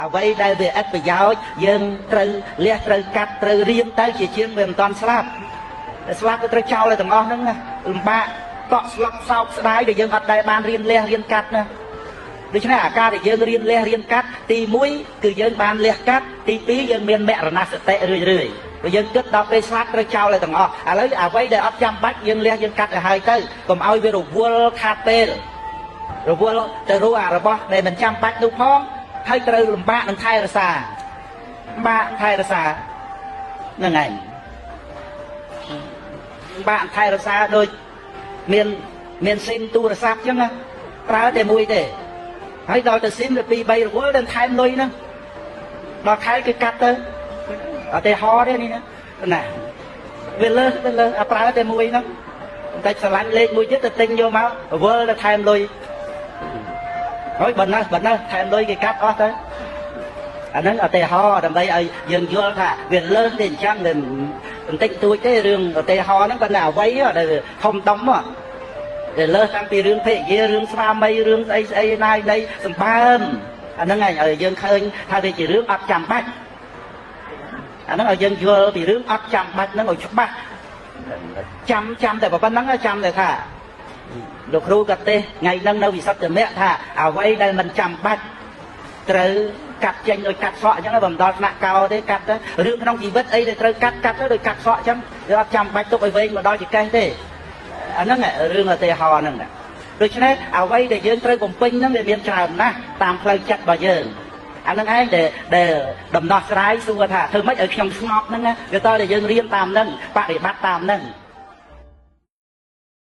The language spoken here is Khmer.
អ្វីដែលវាឥតប្រយោជន៍យើងត្រូវលះត្រូវកាត់ត្រូវរៀនទៅជាជាងវាមិនតាន់ស្លាប់តែស្លាប់ទៅត្រូវចោលឲ្យទាំងអស់ហ្នឹងណាលំបាកតក់ស្លុកសោកស្ដាយដែលយើងអត់ដែលបានរៀនលះរៀនកាត់ណាដូច្នេះអាការដែលយើងរៀនលះរៀនកាត់ទី1គឺយើងបានលះកាត់ទី2យើងមានមរណសតិរឿយរឿយបើយើងគិតដល់ពេលស្លាប់ត្រូវចោលឲ្យទាំងអស់ឥឡូវអ្វីដែលអត់ចាំបាច់យើងលះយើងកាត់ឲ្យហើយទៅកុំឲ្យវារវល់ខាតពេលរវល់ទៅរកអារបស់ដែលមិនចាំបាច់នោះផងហើយត្រូវលំបាកនឹងថែរក្សាបាក់ថែរក្សាហ្នឹងឯងបាក់ថែរក្សាដូចមានស៊ីមទូរស័ព្ទអញ្ចឹងណាប្រើតែមួយទេហើយដល់ទៅស៊ីមទៅ2 3រវល់ដល់ថែមលុយហ្នឹងដល់ខែគឺកាត់ទៅអត់ទេហោទេនេះណាវាលើសទៅលើអាប្រើតែមួយហ្នឹងបន្តិចស្រឡាញ់លេខមួយទៀតទៅទិញយកមករវល់ទៅថែមលុយហើយបើណាស់ថែមលុយគេកាត់អស់ទៅអាហ្នឹងឧទាហរណ៍ដើម្បីឲ្យយើងយល់ថាវាលើសទេអញ្ចឹងបន្តិចតួចទេរឿងឧទាហរណ៍ហ្នឹងបើតែអ្វីដែលធំដុំដែលលើសតាំងពីរឿងភេទយារឿងស្វាមីរឿងស្អីណាយនៃសម្បើមអាហ្នឹងឯងឲ្យយើងឃើញថាវាជារឿងអត់ចាំបាច់អាហ្នឹងឲ្យយើងយល់ពីរឿងអត់ចាំបាច់ហ្នឹងឲ្យច្បាស់ចាំតែប៉ុណ្្នឹងចាំតែថាលោកគ្រូក៏ទេថ្ងៃហ្នឹងនៅវិសុទ្ធមគ្គថាអ្វីដែលមិនចាំបាច់ត្រូវកាត់ចេញដោយកាត់សក់អញ្ចឹងបើមិនដល់ថ្នាក់កោទេកាត់ទៅរឿងក្នុងជីវិតអីដែលត្រូវកាត់ទៅដោយកាត់សក់អញ្ចឹងវាអត់ចាំបាច់ទុកឲ្យវែងមកដល់ចង្កេះទេអាហ្នឹងរឿងឧទាហរណ៍ហ្នឹងដូច្នេះអ្វីដែលយើងត្រូវបំពេញហ្នឹងវាមានច្រើនណាស់តាមផ្លូវចិត្តរបស់យើងអាហ្នឹងឯងដែលដំណោះស្រាយសួរថាធ្វើម៉េចឲ្យខ្ញុំស្ងប់ហ្នឹងណាវាតើតែយើងរៀនតាមហ្នឹងបប្រតិបត្តិតាមហ្នឹង